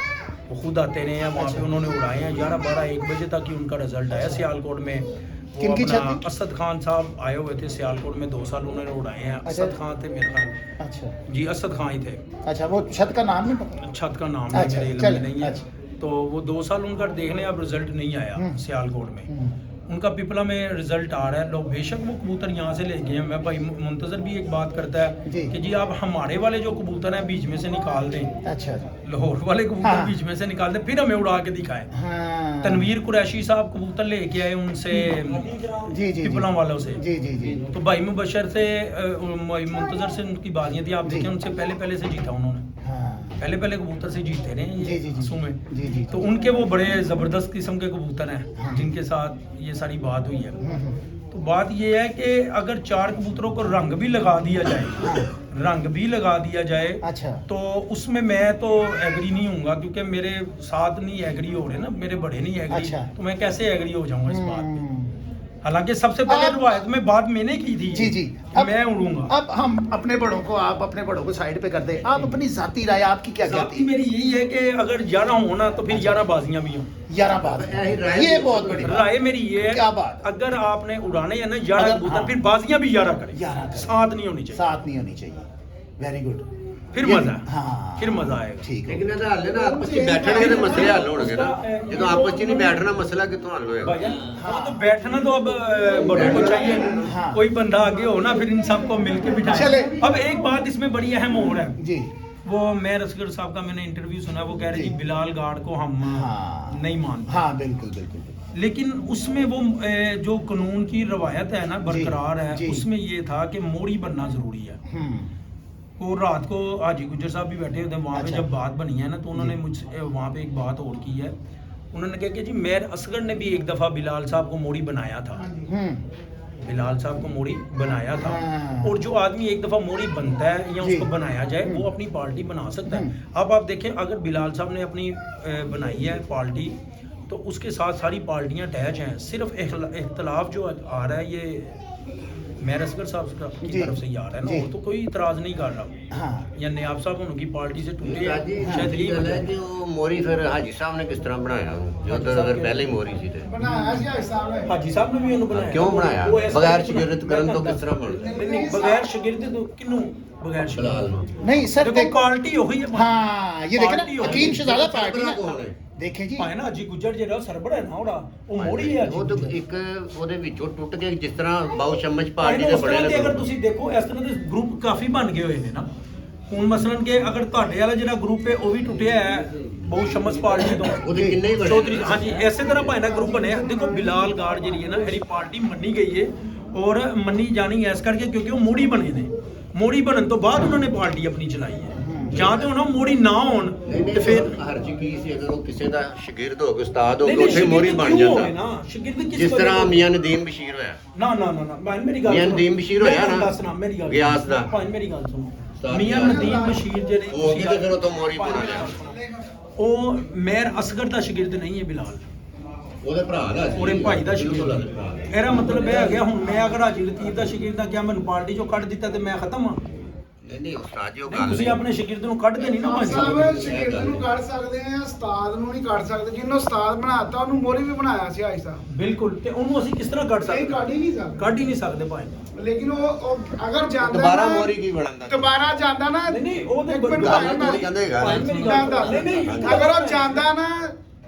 वो खुद आते रहे हैं वहाँ पे, उन्होंने उड़ाए हैं 11-12-1 बजे तक ही उनका रिजल्ट आया सियालकोट में। वो किनकी अपना छत थी? असद खान साहब आए हुए थे सियालकोट में, 2 साल उन्होंने उड़ाए हैं। अच्छा। असद खान थे मेरे ख्याल, अच्छा जी असद खान ही थे। अच्छा, वो छत का नाम नहीं पता? छत का नाम है अच्छा, मेरे इल्म चलो, में नहीं है। अच्छा। तो वो 2 साल उनका देखने अब रिजल्ट नहीं आया सियालकोट में। उनका पिपला में रिजल्ट आ रहा है। लोग बेशक वो कबूतर यहाँ से ले गए हैं। मैं भाई मुंतजर भी एक बात करता है जी। कि जी आप हमारे वाले जो कबूतर हैं बीच में से निकाल दें, अच्छा। लाहौर वाले कबूतर हाँ। बीच में से निकाल दें, फिर हमें उड़ा के दिखाएं। हाँ। तनवीर कुरैशी साहब कबूतर लेके आए उनसे जी जी पिपला वालों से। जी जी जी। तो भाई मुबशर से मुंतजर से उनकी बाजियां थी, आप जी। देखें उनसे पहले से जीता उन्होंने। हाँ। पहले पहले कबूतर से जीतते रहे हैं जी, जी, ये जी। असू में। जी जी तो उनके वो बड़े ज़बरदस्त किस्म के कबूतर हाँ। हैं जिनके साथ ये सारी बात हुई है। तो बात ये है कि अगर 4 कबूतरों को रंग भी लगा दिया जाए, रंग भी लगा दिया जाए, अच्छा तो उसमें मैं तो एग्री नहीं हूँगा, क्योंकि मेरे साथ नहीं एग्री हो रहे ना, मेरे बड़े नहीं एग्री, अच्छा। तो मैं कैसे एग्री हो जाऊँगा इस बात पे। हम्म। हालांकि सबसे पहले आप- रिवायत में बात मैंने की थी जी जी कि मैं उड़ूंगा। अब हम अपने बड़ों को, आप अपने बड़ों को साइड पे कर दे, आप अपनी जाती राय आपकी क्या जाती कहती है? मेरी यही है कि अगर 11 हो ना तो फिर 11 बाजियां भी हों। 11 बात ये बहुत बड़ी बात राय मेरी ये है, क्या बात? अगर आपने उड़ाने हैं ना 11 अगर- कबूतर, हाँ। फिर बाजियां भी 11 करें, 11 करें। सात नहीं होनी चाहिए, साथ नहीं होनी चाहिए। वेरी गुड, फिर ये- मजा हाँ फिर मजा आएगा। ठीक है। लेकिन ਇਹਦਾ ਹੱਲ ਨਾ ਆਪਸ ਵਿੱਚ ਬੈਠਣਗੇ ਤੇ ਮਸਲੇ ਹੱਲ ਹੋਣਗੇ ਨਾ। ਜਦੋਂ ਆਪਸ ਵਿੱਚ ਨਹੀਂ ਬੈਠਣਾ ਮਸਲਾ ਕਿੱਥੋਂ ਹੱਲ ਹੋਏਗਾ? भाईजान वो तो बैठना तो अब बड़ों को चाहिए, हाँ। कोई बंदा आगे हो ना, फिर इन सबको मिलके बिठाए। चले। अब एक बात इसमें बड़ी अहम और है, जी वो मैं असगर साहब का मैंने इंटरव्यू सुना, वो कह रहे जी। जी बिलाल गार्ड को हम हाँ नहीं मानते, हाँ बिल्कुल बिल्कुल बिल्कुल। लेकिन उसमें वो जो कानून की रवायत है ना बरकरार है, जी। उसमें ये था कि मोड़ी बनना जरूरी है। और रात को हाजी गुज्जर साहब भी बैठे होते हैं वहाँ पे, अच्छा। जब बात बनी है ना, तो उन्होंने जी। मुझसे वहाँ पे एक बात और की है। उन्होंने कहा कि जी मेयर असगर ने भी एक दफ़ा बिलाल साहब को मोड़ी बनाया था, बिलाल साहब को मोड़ी बनाया था। हाँ। और जो आदमी एक दफ़ा मोड़ी बनता है या जी। उसको बनाया जाए, वो अपनी पार्टी बना सकता है। अब आप देखें, अगर बिलाल साहब ने अपनी बनाई है पार्टी, तो उसके साथ सारी पार्टियां अटैच हैं। सिर्फ इख्तलाफ जो आ रहा है ये मेयर असगर साहब की जी। तरफ से ही आ रहा है ना, जी। और तो कोई इतराज़ नहीं कर रहा। हाँ या नियाब साहब उनकी पार्टी से टूटे ਰਾਜੀ हैं, शायद यही ਗੱਲ वजह ਹੈ है। ਕਿ ਉਹ ਮੋਰੀ ਫਿਰ ਹਾਜੀ ਸਾਹਿਬ ਨੇ ਕਿਸ ਤਰ੍ਹਾਂ ਬਣਾਇਆ ਉਹਨੂੰ, ਜੋ ਤਾਂ ਅਗਰ ਪਹਿਲੇ ਹੀ ਮੋਰੀ ਸੀ ਤੇ बनाया जी साहब ने। हाजी साहब ने भी उन्होंने बनाया। ਕਿਉਂ ਬਣਾਇਆ? वो ऐसा ਬਗੈਰ नहीं ਸ਼ਗਿਰਦ ਕਰਨ ਤੋਂ ਕਿਸ ਤਰ੍ਹਾਂ ਬਣ नहीं, नहीं, बगैर शागिर्द तो किन्नू बगैर ਬਲਾਲ शागिर्द? ਨੂੰ नहीं सर देखो देखो, पार्टी वही है। हाँ ये देखे ना पार्टी होगी। हकीम शहजादा पार्टी ਸਰਬਰਾ ना, ਕੌਣ ਹੈ? देखे जी ਭਾਵੇਂ ਨਾ ਅਜੀ ਗੁੱਜਰ ਜਿਹੜਾ ਸਰਬੜਾ ਹੈ ਨਾ ਉਹ ਮੋੜੀ ਹੈ ਉਹ ਤਾਂ ਇੱਕ ਉਹਦੇ ਵਿੱਚੋਂ ਟੁੱਟ ਕੇ ਜਿਸ ਤਰ੍ਹਾਂ ਬਾਉ ਚਮਚ ਪਾਰਟੀ ਦੇ ਉਸ ਬੜੇ ਤਰ੍ਹਾਂ ਦੇ ਅਗਰ ਲੱਗੇ ਤੁਸੀਂ ਦੇਖੋ, ਇਸ ਤਰ੍ਹਾਂ ਦੇ ਗਰੁੱਪ ਕਾਫੀ ਬਣ ਗਏ ਹੋਏ ਨੇ ਨਾ। ਹੁਣ ਮਸਲਨ ਕਿ ਅਗਰ ਤੁਹਾਡੇ ਵਾਲਾ ਜਿਹੜਾ ਗਰੁੱਪ ਹੈ ਉਹ ਵੀ ਟੁੱਟਿਆ ਹੈ ਬਹੁ ਸ਼ਮਸ ਪਾਰਟੀ ਤੋਂ, ਉਹਦੇ ਕਿੰਨੇ ਹੀ ਬਣੇ ਚੌਧਰੀ, ਹਾਂਜੀ ਇਸੇ ਤਰ੍ਹਾਂ ਭਾਵੇਂ ਨਾ ਗਰੁੱਪ ਬਣਿਆ। ਦੇਖੋ ਬਿਲਾਲ ਗਾਰਡ ਜਿਹੜੀ ਹੈ ਨਾ, ਇਹਦੀ ਪਾਰਟੀ ਮੰਨੀ ਗਈ ਹੈ, ਔਰ ਮੰਨੀ ਜਾਣੀ ਇਸ ਕਰਕੇ ਕਿਉਂਕਿ ਉਹ ਮੋੜੀ ਬਣੇ ਨੇ। ਮੋੜੀ ਬਣਨ ਤੋਂ ਬਾਅਦ ਉਹਨਾਂ ਨੇ ਪਾਰਟੀ ਆਪਣੀ ਚਲਾਈ ਹੈ। ਜਾਂ ਤੇ ਹੁਣ ਉਹ ਮੋੜੀ ਨਾ ਹੋਣ ਤੇ ਫਿਰ ਹਰਜ ਕੀ ਸੀ, ਅਗਰ ਉਹ ਕਿਸੇ ਦਾ ਸ਼ਾਗਿਰਦ ਹੋ ਕੇ ਉਸਤਾਦ ਹੋ ਨਹੀਂ, ਕੇ ਨਹੀਂ, ਉੱਥੇ ਮੋਰੀ ਬਣ ਸ਼ਾਗਿਰਦ ਹੋਵੇ ਜਾਂਦਾ, ਨਾ, ਸ਼ਾਗਿਰਦ ਕਿਸ ਜਿਸ ਵਜ੍ਹਾ ਤਰ੍ਹਾਂ ਤੋਂ? ਮੀਆਂ ਨਦੀਮ ਬਸ਼ੀਰ ਹੋਇਆ। ਨਾ ਨਾ ਨਾ ਨਾ ਭਾਈ ਮੇਰੀ ਗੱਲ ਮੀਆਂ ਸੁਣੋ। ਨਦੀਮ ਬਸ਼ੀਰ ਹੋਇਆ ਮੇਰੀ ਨਾ? ਗੱਲ ਸੁਣੋ, ਮੇਰੀ ਗੱਲ ਗਿਆਸ ਦਾ। ਭਾਈ ਮੇਰੀ ਗੱਲ ਸੁਣੋ। ਉਸਤਾਦ ਮੀਆਂ ਗਿਆਸ ਨਦੀਮ ਦਾ। ਬਸ਼ੀਰ ਜਿਹੜੇ ਉਹ ਅੱਗੇ ਤੇ ਫਿਰ ਉਹ ਤੋਂ ਮੋਰੀ ਭਾਈ ਬਣਾ ਮੇਰੀ ਲਿਆ। ਗੱਲ ਸੁਣੋ। ਉਹ ਮੇਰ ਅਸਗਰ ਦਾ ਸ਼ਾਗਿਰਦ ਨਹੀਂ ਹੈ ਬਿਲਾਲ, ਉਹਦੇ ਭਰਾ ਦਾ ਸੀ, ਉਹਦੇ ਭਾਈ ਦਾ ਬਿਲਕੁਲ ਉਹਦੇ ਸ਼ਾਗਿਰਦ। ਭਰਾ ਦਾ। ਇਹਦਾ ਮਤਲਬ ਇਹ ਆ ਗਿਆ, ਹੁਣ ਮੈਂ ਅਗਰ ਹਾਜੀ ਲਤੀਫ ਦਾ ਸ਼ਾਗਿਰਦ ਹਾਂ, ਕਿਆ ਮੈਨੂੰ ਪਾਰਟੀ ਚੋਂ ਕੱਢ ਦਿੱਤਾ ਤੇ ਮੈਂ ਖਤਮ ਹਾਂ? ਨਹੀਂ ਨਹੀਂ ਉਸਤਾਦ ਜੀ ਉਹ ਨਹੀਂ, ਗੱਲ ਤੁਸੀਂ ਨਹੀਂ। ਆਪਣੇ ਸ਼ਾਗਿਰਦ ਨੂੰ ਕੱਢਦੇ ਨਹੀਂ ਨਾ ਭਾਈ ਸਾਹਿਬ ਸਾਹਿਬ। ਸ਼ਾਗਿਰਦ ਨੂੰ ਕੱਢ ਸਕਦੇ ਆ, ਉਸਤਾਦ ਨੂੰ ਨਹੀਂ ਕੱਢ ਸਕਦੇ। ਜਿਹਨੂੰ ਉਸਤਾਦ ਬਣਾਤਾ ਉਹਨੂੰ ਮੋਰੀ ਵੀ ਬਣਾਇਆ ਸੀ ਹਾਈ ਸਾਹਿਬ। ਬਿਲਕੁਲ, ਤੇ ਉਹਨੂੰ ਅਸੀਂ ਕਿਸ ਤਰ੍ਹਾਂ ਕੱਢ ਸਹੀ ਸਕਦੇ? ਕੱਢ ਹੀ ਨਹੀਂ ਸਕਦੇ। ਕੱਢ ਹੀ ਨਹੀਂ ਸਕਦੇ ਭਾਈ। ਲੇਕਿਨ ਉਹ ਅਗਰ ਜਾਂਦਾ ਦੁਬਾਰਾ ਨਾ- ਮੋਰੀ ਕੀ ਬਣਾਉਂਦਾ? ਦੁਬਾਰਾ ਜਾਂਦਾ ਨਾ, ਨਹੀਂ ਨਹੀਂ ਉਹ ਤੇ ਇੱਕ ਮਿੰਟ ਦੁਬਾਰਾ ਭਾਈ ਮੋਰੀ ਕਹਿੰਦੇ ਹੈਗਾ। ਭਾਈ ਮੇਰੀ ਮੈਂ ਗੱਲ ਦੱਸ- ਨਹੀਂ ਨਹੀਂ ਅਗਰ ਉਹ ਜਾਂਦਾ ਨਾ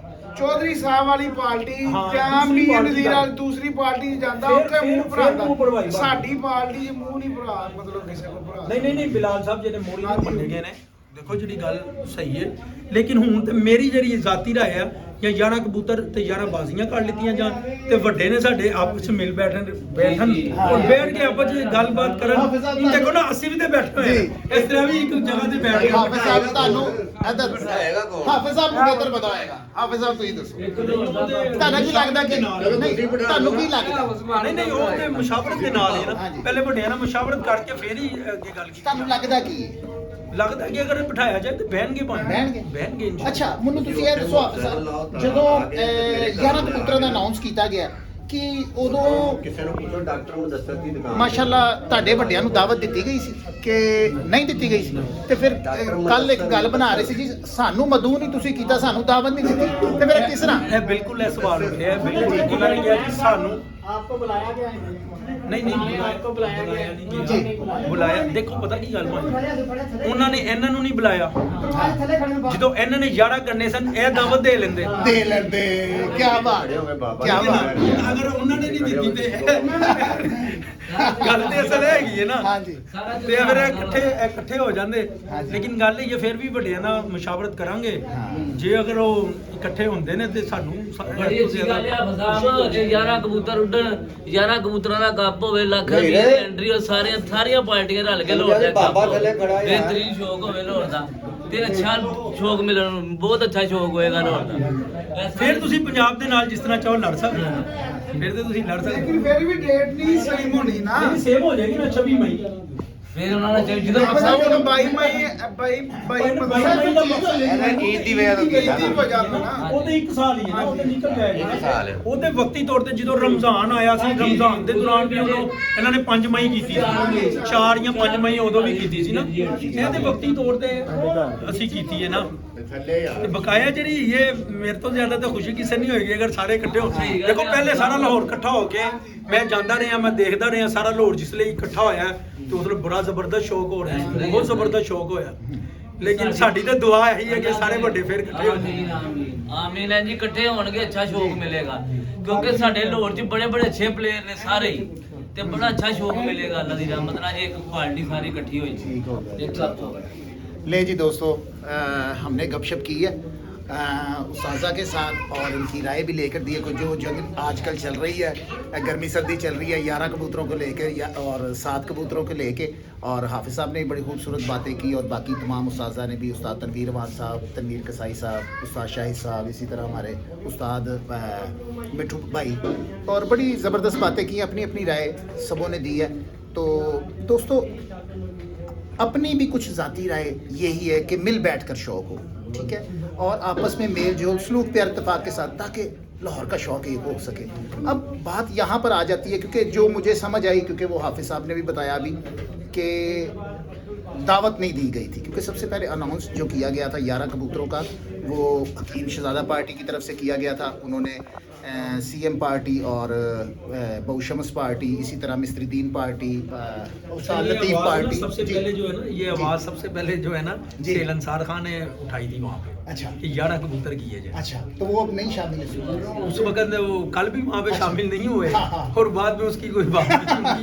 ਚੌਧਰੀ ਸਾਹਿਬ ਵਾਲੀ ਪਾਰਟੀ ਹਾਂ, ਜਾਂ ਦੂਸਰੀ ਮੀਆਂ ਪਾਰਟੀ ਨਜ਼ੀਰ ਦਾ। ਵਾਲੀ ਦੂਸਰੀ ਪਾਰਟੀ 'ਚ ਜਾਂਦਾ, ਫਿਰ- ਉੱਥੇ ਮੂੰਹ ਫਿਰ ਮੂੰਹ ਭਰਵਾਈ ਭਰਾਉਂਦਾ। ਬਾਤ। ਸਾਡੀ ਪਾਰਟੀ 'ਚ ਮੂੰਹ ਨਹੀਂ ਭਰਾ, ਮਤਲਬ ਕਿਸੇ ਕੋ ਭਰਾ। ਨਹੀਂ ਨਹੀਂ ਨਹੀਂ ਬਿਲਾਲ ਸਾਹਿਬ ਜਿਹੜੇ ਮੋੜੀ ਨੂੰ ਹਾਂਜੀ। ਮੰਨੇ ਗਏ ਨੇ, ਦੇਖੋ ਜਿਹੜੀ ਗੱਲ ਸਹੀ ਹੈ, ਲੇਕਿਨ ਹੁਣ ਤੇ ਮੇਰੀ ਜਿਹੜੀ ਜ਼ਾਤੀ ਰਾਏ ਆ, ਜਾਂ 11 ਕਬੂਤਰ ਤੇ 11 ਬਾਜ਼ੀਆਂ ਕੱਢ ਲਿੱਤੀਆਂ ਜਾਣ, ਤੇ ਵੱਡੇ ਨੇ ਸਾਡੇ ਆਪਸ ਵਿੱਚ ਮਿਲ ਬੈਠਣ ਔਰ ਬੈਠ ਕੇ ਆਪਸ ਵਿੱਚ ਗੱਲਬਾਤ ਕਰਨ। ਇਹ ਦੇਖੋ ਨਾ, ਅਸੀਂ ਵੀ ਤੇ ਬੈਠੇ ਹੋਏ ਹਾਂ। ਇਸ ਤਰ੍ਹਾਂ ਵੀ ਇੱਕ ਜਗ੍ਹਾ ਤੇ ਬੈਠ ਕੇ ਹਾਫਿਜ਼ ਸਾਹਿਬ ਤੁਹਾਨੂੰ ਇੱਧਰ ਹੈਗਾ ਕੌਣ? ਹਾਫਿਜ਼ ਸਾਹਿਬ ਨੂੰ ਬਿਹਤਰ ਪਤਾ ਹੋਏਗਾ। ਹਾਫਿਜ਼ ਸਾਹਿਬ ਤੁਸੀਂ ਦੱਸੋ, ਤੁਹਾਨੂੰ ਕੀ ਲੱਗਦਾ ਕਿ ਨਹੀਂ, ਤੁਹਾਨੂੰ ਕੀ ਲੱਗਦਾ? ਨਹੀਂ ਨਹੀਂ ਉਹ ਤੇ ਮੁਸ਼ਾਵਰਤ ਦੇ ਨਾਲ ਹੀ ਨਾ, ਹਾਂਜੀ। ਪਹਿਲੇ ਵੱਡਿਆਂ ਨਾਲ ਮੁਸ਼ਾਵਰਤ ਕਰਕੇ ਫਿਰ ਹੀ ਅੱਗੇ ਗੱਲ ਕੀਤੀ। ਤੁਹਾਨੂੰ ਲੱਗਦਾ ਕੀ ਹੈ? ਲੱਗਦਾ ਕਿ ਅਗਰ ਬਿਠਾਇਆ ਜਾਏ ਤੇ ਬਹਿਣਗੇ ਭਾਵੇਂ ਬਹਿਣਗੇ? ਬਹਿਣਗੇ ਇਨਸ਼ਾ ਅੱਛਾ ਮੈਨੂੰ ਤੁਸੀਂ ਇਹ ਦੱਸੋ ਹਾਫਿਜ਼ ਸਾਹਿਬ, ਜਦੋਂ 11 ਕਬੂਤਰਾਂ ਦਾ ਅਨਾਉਂਸ ਕੀਤਾ ਗਿਆ ਕਿ ਉਦੋਂ ਕਿਸੇ ਨੂੰ ਪੁੱਛੋ, ਡਾਕਟਰ ਨੂੰ ਦੱਸਣ ਦੀ ਦੁਕਾਨ ਮਾਸ਼ਾਅੱਲਾ ਤੁਹਾਡੇ ਵੱਡਿਆਂ ਨੂੰ ਦਾਵਤ ਦਿੱਤੀ ਗਈ ਸੀ ਕਿ ਨਹੀਂ ਦਿੱਤੀ ਗਈ ਸੀ? ਤੇ ਫਿਰ ਕੱਲ ਇੱਕ ਗੱਲ ਬਣਾ ਰਹੇ ਸੀ ਜੀ, ਸਾਨੂੰ ਮਦੂ ਨਹੀਂ ਤੁਸੀਂ ਕੀਤਾ, ਸਾਨੂੰ ਦਾਵਤ ਨਹੀਂ ਦਿੱਤੀ, ਤੇ ਫਿਰ ਕਿਸ ਤਰ੍ਹਾਂ? ਇਹ ਬਿਲਕੁਲ ਇਹ ਸਵਾਲ ਉੱਠਿਆ ਹੈ। ਬਿਲਕੁਲ ਉਹਨਾਂ ਨੇ ਕਿਹਾ ਜੀ ਸਾਨੂੰ आपको बुलाया गया है ਨਹੀਂ ਨਹੀਂ आपको बुलाया गया है ਨਹੀਂ ਜੀ। ਬੁਲਾਇਆ। ਦੇਖੋ ਪਤਾ ਕੀ ਗੱਲ ਬਣੀ, ਉਹਨਾਂ ਨੇ ਇਹਨਾਂ ਨੂੰ ਨਹੀਂ ਬੁਲਾਇਆ। ਜਦੋਂ ਇਹਨਾਂ ਨੇ 11 ਕਰਨੇ ਸਨ, ਇਹ ਦਾਵਤ ਦੇ ਲੈਂਦੇ। ਦੇ ਲੈਂਦੇ, ਕੀ ਬਾਤ, ਖੜੇ ਹੋ ਗਏ ਬਾਬਾ ਕਿਆ ਜੀ। ਬਾਤ। ਅਗਰ ਉਹਨਾਂ ਨੇ ਨਹੀਂ ਦਿੱਤੀ ਤੇ ਗੱਲ ਤੇ ਅਸਲ ਹੈਗੀ ਹੈ ਨਾ। ਹਾਂਜੀ ਤੇ ਅਗਰ ਇਹ ਇਕੱਠੇ ਹੋ ਜਾਂਦੇ, ਹਾਂਜੀ। ਲੇਕਿਨ ਗੱਲ ਇਹ ਫਿਰ ਵੀ ਵੱਡਿਆਂ ਨਾਲ ਮੁਸ਼ਾਵਰਤ ਕਰਾਂਗੇ। ਜੇ ਅਗਰ ਉਹ ਇਕੱਠੇ ਹੁੰਦੇ ਨੇ ਤੇ ਸਾਨੂੰ ਬੜੀ ਅੱਛੀ ਗੱਲ ਆ ਫਸਾਬ ਜੇ 11 ਕਬੂਤਰ ਉੱਡਣ, 11 ਕਬੂਤਰਾਂ ਦਾ ਕੱਪ ਹੋਵੇ, ਲੱਖ ਨਹੀਂ ਰੁਪਏ ਰੇ। ਐਂਟਰੀ, ਉਹ ਸਾਰੀਆਂ ਪਾਰਟੀਆਂ ਰਲ ਕੇ ਕਹਿੰਦੇ ਲਾਉਣ ਦਾ ਬਾਬਾ ਕੱਪ ਥੱਲੇ ਖੜਾ ਯਾਰ। ਬਿਹਤਰੀਨ ਸ਼ੌਕ ਹੋਵੇ ਲਾਉਣ ਦਾ। ਤੇ ਅੱਛਾ ਸ਼ੌਕ ਮਿਲਣ ਨੂੰ, ਬਹੁਤ ਅੱਛਾ ਸ਼ੌਕ ਹੋਏਗਾ ਲਾਹੌਰ ਦਾ। ਫਿਰ ਤੁਸੀਂ ਪੰਜਾਬ ਦੇ ਨਾਲ ਜਿਸ ਤਰ੍ਹਾਂ ਚਾਹੋ ਲੜ ਸਕਦੇ ਹੋ, ਫਿਰ ਤੇ ਤੁਸੀਂ ਲੜ ਸਕਦੇ ਲੇਕਿਨ ਫਿਰ ਵੀ ਡੇਟ ਨਹੀਂ ਸਹੀ ਹੋਣੀ ਨਾ। ਹੋ, ਸੇਮ ਹੋ ਜਾਏਗੀ ਨਾ 26 ਮਈ। ਫਿਰ ਉਹਨਾਂ ਨੇ ਜਦੋਂ ਜਦੋਂ ਮਕਸਦ 22 ਮਈ 22 ईद की वजह तो ईद हो ਜਾਂਦਾ ਨਾ। ਉਹ ਤੇ 1 ਸਾਲ ਹੀ ਹੈ ਨਾ, ਉਹ ਤੇ ਨਿਕਲ ਜਾਏਗਾ। एक साल है। ਉਹ ਤੇ ਵਕਤੀ ਤੌਰ ਤੇ ਜਦੋਂ ਰਮਜ਼ਾਨ ਆਇਆ ਸੀ, ਰਮਜ਼ਾਨ ਦੇ ਦੌਰਾਨ ਵੀ ਉਦੋਂ ਇਹਨਾਂ ਨੇ 5 ਮਈ ਕੀਤੀ ਸੀ, 4 ਜਾਂ 5 ਮਈ ਉਦੋਂ ਵੀ ਕੀਤੀ ਸੀ ਨਾ। ਇਹ ਤੇ ਵਕਤੀ ਤੌਰ ਤੇ ਅਸੀਂ ਕੀਤੀ ਹੈ ਨਾ। ਤੇ ਬਕਾਇਆ ਜਿਹੜੀ ਇਹ ਮੇਰੇ ਤੋਂ ਜ਼ਿਆਦਾ ਤਾਂ ਖੁਸ਼ੀ ਕਿਸੇ ਨਹੀਂ ਹੋਏਗੀ ਅਗਰ ਸਾਰੇ ਇਕੱਠੇ ਹੋ। ਦੇਖੋ ਪਹਿਲੇ ਸਾਰਾ ਲਾਹੌਰ ਇਕੱਠਾ ਹੋ ਕੇ ਮੈਂ ਜਾਂਦਾ ਰਿਹਾ, ਮੈਂ ਦੇਖਦਾ ਰਿਹਾ ਸਾਰਾ ਲਾਹੌਰ ਜਿਸ ਲਈ ਇਕੱਠਾ ਹੋਇਆ ਤੇ ਉਸ ਨੂੰ ਬੜਾ ਜ਼ਬਰਦਸਤ ਸ਼ੌਕ ਹੋ ਰਿਹਾ ਸੀ, ਬਹੁਤ ਜ਼ਬਰਦਸਤ ਸ਼ੌਕ ਹੋਇਆ। ਲੇਕਿਨ ਸਾਡੀ ਤਾਂ ਦੁਆ ਇਹੀ ਹੈ ਕਿ ਸਾਰੇ ਵੱਡੇ ਫਿਰ ਇਕੱਠੇ ਹੋ ਜਾਣ। ਆਮੀਨ ਹੈ ਜੀ, ਇਕੱਠੇ ਹੋਣਗੇ ਅੱਛਾ ਸ਼ੌਕ ਮਿਲੇਗਾ, ਕਿਉਂਕਿ ਸਾਡੇ ਲਾਹੌਰ 'ਚ ਬੜੇ ਬੜੇ ਅੱਛੇ ਪਲੇਅਰ ਨੇ ਸਾਰੇ ਹੀ, ਤੇ ਬੜਾ ਅੱਛਾ ਸ਼ੌਕ ਮਿਲੇਗਾ ਅੱਲਾ ਦੀ ਰਹਿਮਤ ਨਾਲ। ਇੱਕ ਪਾर्टी ਸਾਰੀ ਇਕੱਠੀ ਹੋਈ ठीक हो गया। एक साथ हो गया। ले जी दोस्तों, हमने गपशप की है उस्ताज़ा के साथ और इनकी राय भी लेकर दी है कि जो जंग आजकल चल रही है, गर्मी सर्दी चल रही है, 11 कबूतरों को लेकर या और 7 कबूतरों को लेके, और हाफिज़ साहब ने बड़ी खूबसूरत बातें की, और बाकी तमाम उस्ताज़ा ने भी, उस्ताद तनवीर अहमद साहब, तनवीर कसाई साहब, उस्ताद शाहिद साहब, इसी तरह हमारे उस्ताद मिठू भाई, और बड़ी ज़बरदस्त बातें की, अपनी अपनी राय सबों ने दी है। तो दोस्तों, अपनी भी कुछ ज़ाती राय यही है कि मिल बैठ कर शौक़ हो, ठीक है, और आपस में मेल जोल सलूक प्यार इत्तेफाक के साथ, ताकि लाहौर का शौक़ एक हो सके। अब बात यहाँ पर आ जाती है, क्योंकि जो मुझे समझ आई, क्योंकि वो हाफिज़ साहब ने भी बताया अभी कि दावत नहीं दी गई थी, क्योंकि सबसे पहले अनाउंस जो किया गया था 11 कबूतरों का, वो हकीम शहजादा पार्टी की तरफ से किया गया था। उन्होंने CM पार्टी और बहुशमस पार्टी, इसी तरह मिस्त्रीदीन पार्टी, लतीफ़ पार्टी, सबसे पहले जो है ना, ये आवाज़ सबसे पहले जो है ना सेल अंसार खान ने उठाई थी वहाँ पे, अच्छा कि 11 कबूतर किए जाए। अच्छा, तो वो अब नहीं शामिल है उस वक्त वो कल भी वहाँ पे शामिल नहीं हुए, हाँ, हाँ। और बाद में उसकी कोई बात नहीं हुई।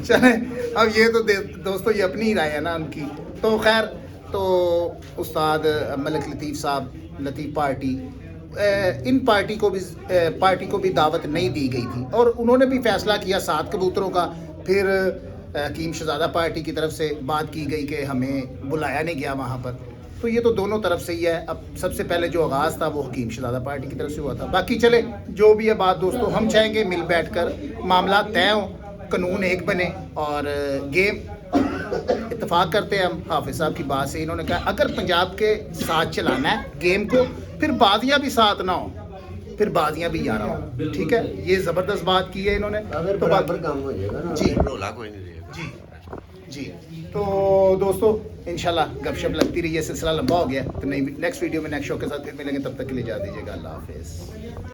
चले, अब ये तो दोस्तों ये अपनी राय है ना उनकी। तो खैर, तो उस्ताद मलिक लतीफ़ साहब, लतीफ़ पार्टी, इन पार्टी को भी दावत नहीं दी गई थी, और उन्होंने भी फैसला किया 7 कबूतरों का। फिर हकीम शहजादा पार्टी की तरफ से बात की गई कि हमें बुलाया नहीं गया वहाँ पर। तो ये तो दोनों तरफ से ही है। अब सबसे पहले जो आगाज़ था वो हकीम शहजादा पार्टी की तरफ से हुआ था। बाकी चले जो भी है बात दोस्तों, हम चाहेंगे मिल बैठ कर मामला तय हो, कानून एक बने, और गेम इत्तेफाक करते हैं हम। हाफिज़ साहब की बात से इन्होंने कहा अगर पंजाब के साथ चलाना है गेम को, फिर बाजियाँ भी साथ ना हो, फिर बाजियाँ भी 11 हो, ठीक है। ये ज़बरदस्त बात की है इन्होंने। अगर तो बराबर काम हो जाएगा ना, जी। रोला कोई नहीं देगा। जी जी। तो दोस्तों इंशाल्लाह गपशप लगती रही है, सिलसिला लंबा हो गया, तो नेक्स्ट वीडियो में नेक्स्ट शो के साथ फिर मिलेंगे। तब तक के लिए जा दीजिएगा, अल्लाह हाफिज़।